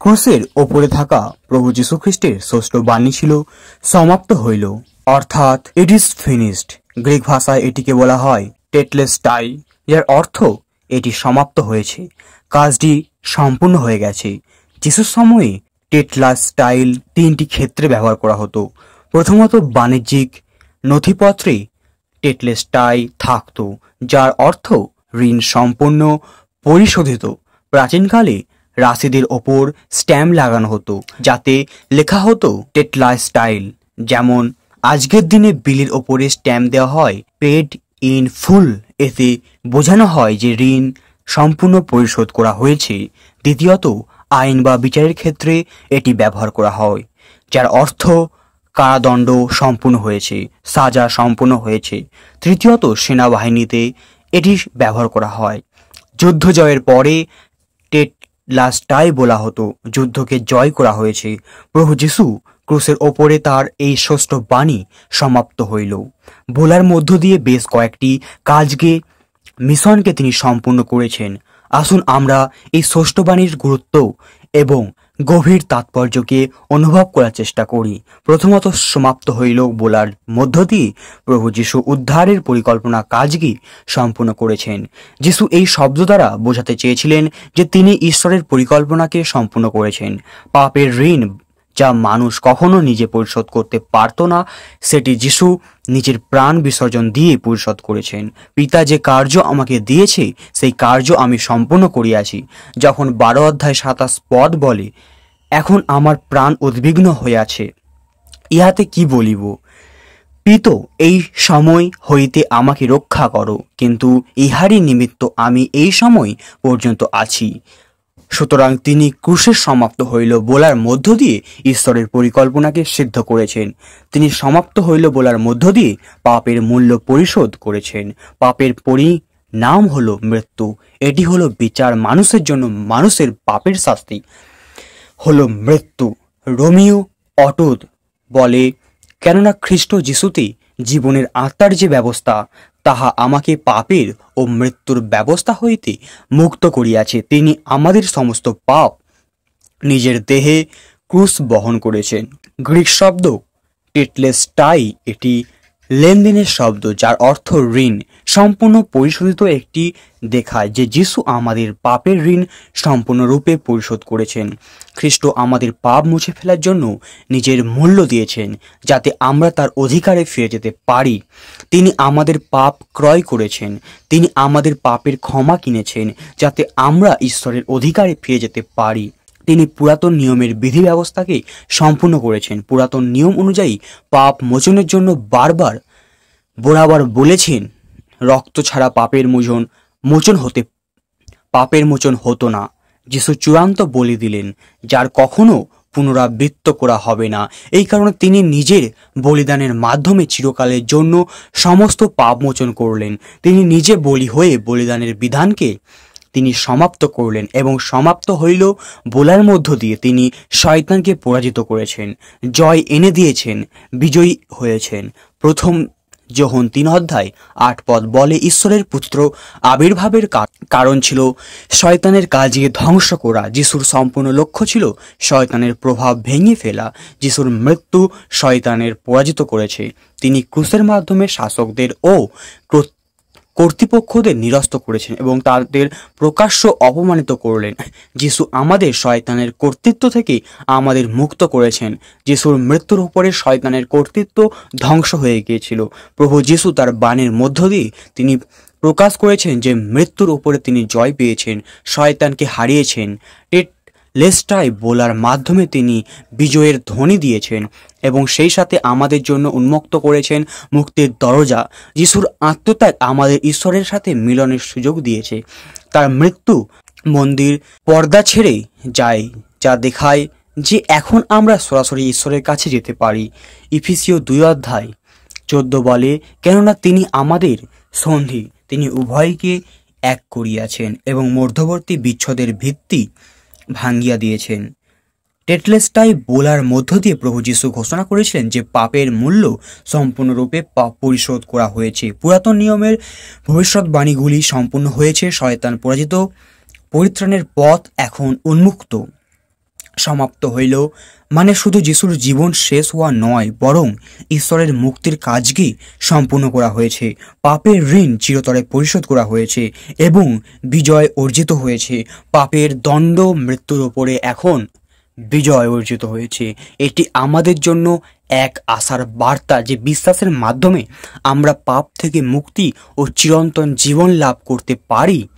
ক্রুসের ওপরে থাকা প্রভু যীশু খ্রিস্টের ষষ্ঠ বাণী ছিল সমাপ্ত হইল, অর্থাৎ ইট ইজ ফিনিশড। গ্রিক ভাষায় এটিকে বলা হয় টেটলেস্টাই, যার অর্থ এটি সমাপ্ত হয়েছে, কাজটি সম্পূর্ণ হয়ে গেছে। যিশুর সময়ে টেটলাস্টাইল তিনটি ক্ষেত্রে ব্যবহার করা হতো। প্রথমত, বাণিজ্যিক নথিপত্রে টেটলেস্টাই থাকত, যার অর্থ ঋণ সম্পূর্ণ পরিশোধিত। প্রাচীনকালে রাশিদের ওপর স্ট্যাম্প লাগানো হতো যাতে লেখা হতো টেটলাস্টাইল, যেমন আজকের দিনে বিলের ওপরে স্ট্যাম্প দেওয়া হয় পেড ইন ফুল। এতে বোঝানো হয় যে ঋণ সম্পূর্ণ পরিশোধ করা হয়েছে। দ্বিতীয়ত, আইন বা বিচারের ক্ষেত্রে এটি ব্যবহার করা হয়, যার অর্থ কারাদণ্ড সম্পূর্ণ হয়েছে, সাজা সম্পূর্ণ হয়েছে। তৃতীয়ত, সেনাবাহিনীতে এটি ব্যবহার করা হয়। যুদ্ধ জয়ের পরে টেটলাস্টাই বলা হতো যুদ্ধকে জয় করা হয়েছে। প্রভু যীশু ক্রুসের ওপরে তার এই ষষ্ঠ বাণী সমাপ্ত হইল বলার মধ্য দিয়ে বেশ কয়েকটি কাজকে মিশনকে তিনি সম্পূর্ণ করেছেন। আসুন আমরা এই ষষ্ঠ বাণীর গুরুত্ব এবং গভীর তাৎপর্যকে অনুভব করার চেষ্টা করি। প্রথমত, সমাপ্ত হইল বলার মধ্য দিয়ে প্রভু যীশু উদ্ধারের পরিকল্পনা কাজকে সম্পূর্ণ করেছেন। যীশু এই শব্দ দ্বারা বোঝাতে চেয়েছিলেন যে তিনি ঈশ্বরের পরিকল্পনাকে সম্পূর্ণ করেছেন। পাপের ঋণ যা মানুষ কখনো নিজে পরিশোধ করতে পারত না, সেটি যীশু নিজের প্রাণ বিসর্জন দিয়ে পরিশোধ করেছেন। পিতা যে কার্য আমাকে দিয়েছে সেই কার্য আমি সম্পূর্ণ করিয়াছি। যখন 12:27 বলে, এখন আমার প্রাণ উদ্বিগ্ন হইয়াছে, ইহাতে কি বলিব? পিত, এই সময় হইতে আমাকে রক্ষা করো, কিন্তু ইহারই নিমিত্ত আমি এই সময় পর্যন্ত আছি। সুতরাং তিনি ক্রুশের সমাপ্ত হইল বলার মধ্য দিয়ে ঈশ্বরের পরিকল্পনাকে সিদ্ধ করেছেন। তিনি সমাপ্ত হইল বলার মধ্য দিয়ে পাপের মূল্য পরিশোধ করেছেন। পাপের পরিণাম হলো মৃত্যু। এটি হলো বিচার। মানুষের জন্য মানুষের পাপের শাস্তি হলো মৃত্যু। রোমিও অটোদ বলে, কেননা খ্রিস্ট যিশুতে জীবনের আত্মার যে ব্যবস্থা, তাহা আমাকে পাপের ও মৃত্যুর ব্যবস্থা হইতে মুক্ত করিয়াছে। তিনি আমাদের সমস্ত পাপ নিজের দেহে ক্রুশ বহন করেছেন। গ্রিক শব্দ টেটলেস্টাই এটি লেনদেনের শব্দ, যার অর্থ ঋণ সম্পূর্ণ পরিশোধিত। একটি দেখায় যে যিশু আমাদের পাপের ঋণ সম্পূর্ণরূপে পরিশোধ করেছেন। খ্রিস্ট আমাদের পাপ মুছে ফেলার জন্য নিজের মূল্য দিয়েছেন যাতে আমরা তার অধিকারে ফিরে যেতে পারি। তিনি আমাদের পাপ ক্রয় করেছেন। তিনি আমাদের পাপের ক্ষমা কিনেছেন যাতে আমরা ঈশ্বরের অধিকারে ফিরে যেতে পারি। তিনি পুরাতন নিয়মের বিধি ব্যবস্থাকে সম্পূর্ণ করেছেন। পুরাতন নিয়ম অনুযায়ী পাপ মোচনের জন্য বরাবর বলেছেন, রক্ত ছাড়া পাপের মোচন হতো না। যিশু চূড়ান্ত বলি দিলেন, যার কখনো পুনরাবৃত্ত করা হবে না। এই কারণে তিনি নিজের বলিদানের মাধ্যমে চিরকালের জন্য সমস্ত পাপ মোচন করলেন। তিনি নিজে বলি হয়ে বলিদানের বিধানকে তিনি সমাপ্ত করলেন এবং সমাপ্ত হইল বলার মধ্য দিয়ে তিনি শয়তানকে পরাজিত করেছেন, জয় এনে দিয়েছেন, বিজয়ী হয়েছেন। প্রথম যোহন 3:8 বলে, ঈশ্বরের পুত্র আবির্ভাবের কারণ ছিল শয়তানের কাজকে ধ্বংস করা। যিশুর সম্পূর্ণ লক্ষ্য ছিল শয়তানের প্রভাব ভেঙে ফেলা। যিশুর মৃত্যু শয়তানের পরাজিত করেছে। তিনি ক্রুশের মাধ্যমে শাসকদের ও কর্তৃপক্ষদের নিরস্ত করেছেন এবং তাদের প্রকাশ্য অপমানিত করলেন। যিশু আমাদের শয়তানের কর্তৃত্ব থেকে আমাদের মুক্ত করেছেন। যিশুর মৃত্যুর উপরে শয়তানের কর্তৃত্ব ধ্বংস হয়ে গিয়েছিল। প্রভু যিশু তার বাণীর মধ্য দিয়ে তিনি প্রকাশ করেছেন যে মৃত্যুর উপরে তিনি জয় পেয়েছেন, শয়তানকে হারিয়েছেন। টেটলেস্টাই বলার মাধ্যমে তিনি বিজয়ের ধ্বনি দিয়েছেন এবং সেই সাথে আমাদের জন্য উন্মুক্ত করেছেন মুক্তির দরজা। যিশুর আত্মত্যাগ আমাদের ঈশ্বরের সাথে মিলনের সুযোগ দিয়েছে। তার মৃত্যু মন্দির পর্দা ছেড়ে যায়, যা দেখায় যে এখন আমরা সরাসরি ঈশ্বরের কাছে যেতে পারি। ইফিসীয় 2:14 বলে, কেননা তিনি আমাদের সন্ধি, তিনি উভয়কে এক করিয়াছেন এবং মধ্যবর্তী বিচ্ছেদের ভিত্তি ভাঙ্গিয়া দিয়েছেন। টেটলেস্টাই বলার মধ্য দিয়ে প্রভু যীশু ঘোষণা করেছিলেন যে পাপের মূল্য সম্পূর্ণরূপে পরিশোধ করা হয়েছে। পুরাতন নিয়মের ভবিষ্যৎবাণীগুলি সম্পূর্ণ হয়েছে। শয়তান পরাজিত, পরিত্রাণের পথ এখন উন্মুক্ত। সমাপ্ত হইল মানে শুধু যিশুর জীবন শেষ হওয়া নয়, বরং ঈশ্বরের মুক্তির কাজকে সম্পূর্ণ করা হয়েছে। পাপের ঋণ চিরতরে পরিশোধ করা হয়েছে এবং বিজয় অর্জিত হয়েছে। পাপের দণ্ড মৃত্যুর ওপরে এখন বিজয় অর্জিত হয়েছে। এটি আমাদের জন্য এক আশার বার্তা যে বিশ্বাসের মাধ্যমে আমরা পাপ থেকে মুক্তি ও চিরন্তন জীবন লাভ করতে পারি।